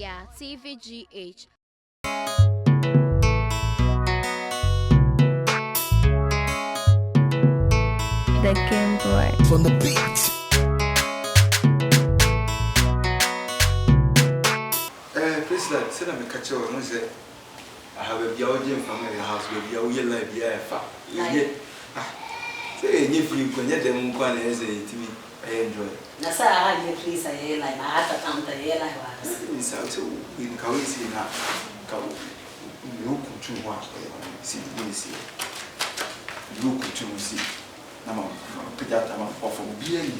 Oyaa, Tvgh. The Game Boy. From the beat. Please, like, sit and catch your nose. I have a Belgian family house with your life. Yeah, say, if you can get them one as a TV, I enjoy. That's how I had please. I like my heart account. I like It's out to in Kawisi now. Look to what see. Look to see. Now, pick out a man of a being.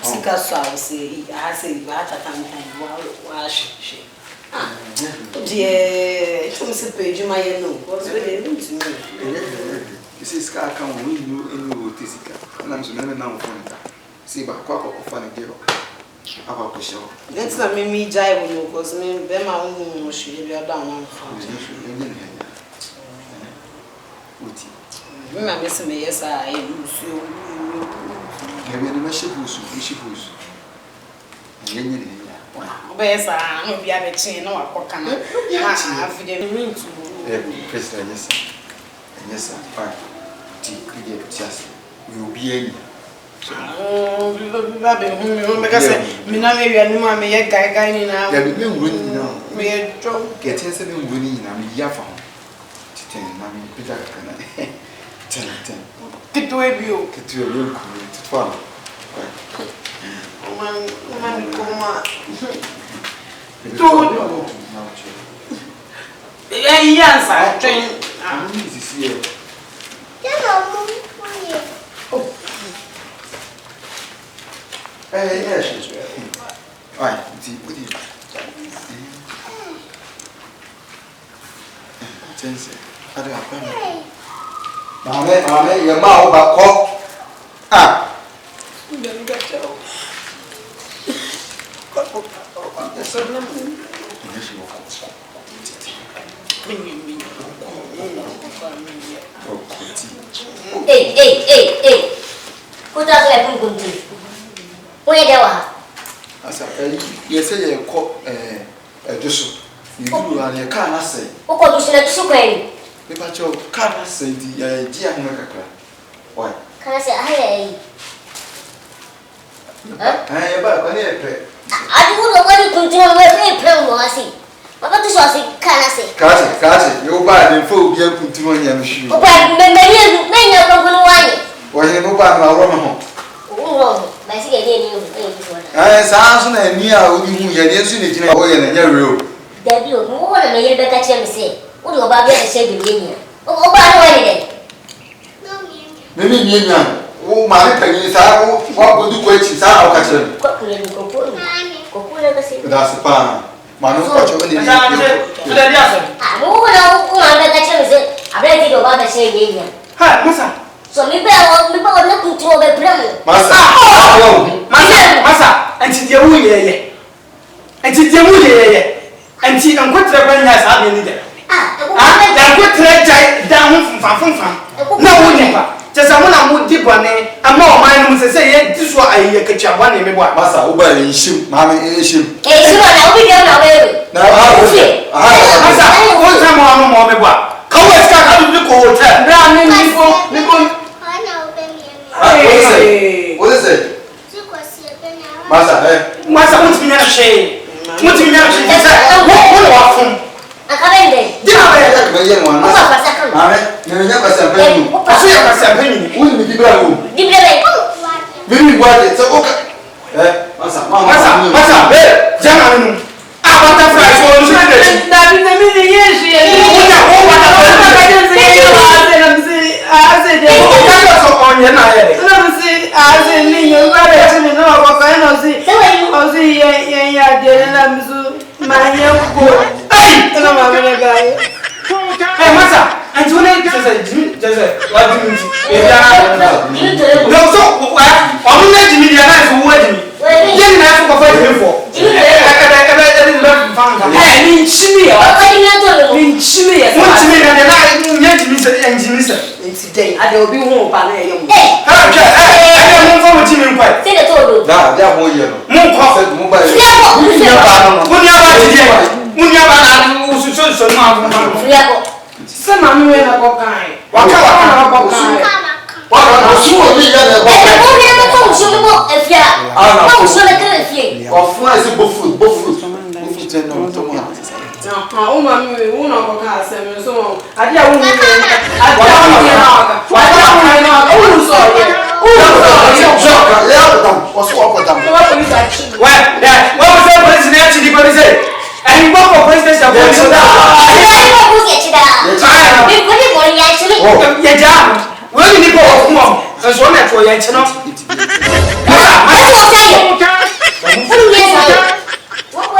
Because I say, heart account and wash. Dear, some page my no. What's really to me? You see, Scar come win you in your Tisica, and I'm so never now for it. See, but quack of funny girl. About the show. That's not me jive when you cause me, them my own should be down. Remember, Miss me, yes, I am. Have you ship who's Where's I be a chain or a cockana? Have the ring to President, yes, sir, fine. Just will be any. Because Mina may be a new one, may a guy now. There will be winning now. May a joke Get 7 winning, I'm Yaffa. 10, I mean, Peter, 10. get to a view. Get to a room to 12. Man, coma. Yes, I train. I'm easy to see you. Yes, all right, what do you? I don't have Mamma, your mouth back up. Ah, Hey. Who does like good to? Where they were? You say you call a just you do and you can't say. Who got to say Because your can't say the dear America. Why? can I say, hey? I I don't know what you can do with me, I see. But what is I can I say? Catch it, you buy the full gear put to one young shoe. Oh, but many of them wine. Why you no buy my home? Oh, my city, I sound and near you, you're soon in a way and a real. there be more than a year back at say. What about the same beginning? Oh, by the way, Maybe oh, my penny, what would you wait? It's our catcher. That's the pan. Manu, what you want to I read it about the same beginning. Hi, Massa. So maybe I will not control the plan. Massa, and to the wood, and to the wood, and see them quit the brain has happened there. I quit the down from no, just I want to deep on it. I'm more mine to say, this is what I catch up one in the boy. Massa, Uber in ship, Mammy, issue. Hey, so I'll be down away. Now, I will say, Massa, one time on more boy. Come let's go to the hotel. What is it? Massa, Massa wants me a shame. What's me a shame? What? I can't I have one. Mammy, you never said, I see myself. wouldn't be brown. Maybe what it's okay. Massa, Gentlemen, I want to fly for Hey, Massa, and to make just what do you no, so I'm not letting me realize who wedding. Then I have to fight him for. I mean, Chimney, today I will be home by a young. I don't know what you mean. Say the total. That whole year. More coffee, mobile. Munya bana ususo no afu. Friako. Se manu we na ko kan. Waka na ko kan. Wa su o bi ya na ko kan. Mo bi na ko usu mo efia. Mo usu na kire efie. Ofu ase bofu. Bofu je no to mo. O ma mi wo na ko ka asem so ade a wo ni ade a wo ni na ka o so ye Joga, leva posso opotam. wa police achi Well, what was that president actually police? And you go for president of the Ai mo ku se chida. Bi ko ni mo ya chi. ya jam. When you go of mom, and so na for ya chino. Ai mo sai. Fu ye sai. Wo ko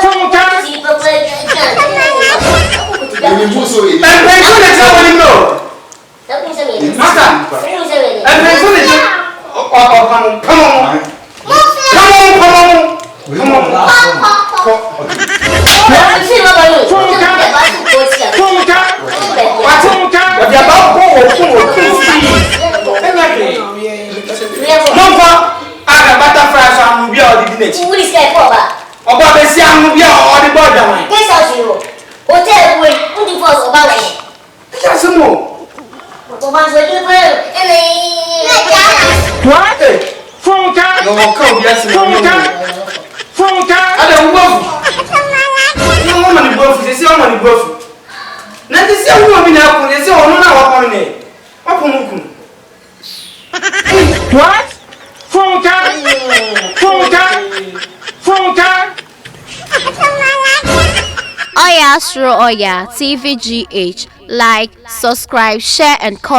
si pa pa Ni muso e. And when you let know. Tapi se me. Master. Fu se me. And when you let come on. Si ma ba yo. What about go no aga butterfly so am bi o di nechi. Fu ni sky ko ba. Oba be si am bi o di border wan. Ke sa si o. Hotel we, ndi force o ba we. Ya samo. O ba so ni ko. Ele. What? Funka. No ko bi asimo. Funka. Ada ubofu. No mo ni bofu, se o mo ni bofu. Na ti se wo bi na ku, se o no na wa kon ne. Wa ko mu ku. What? Funka. Oyaa, Suro, Oyaa, Tvgh. Like, subscribe, share, and comment.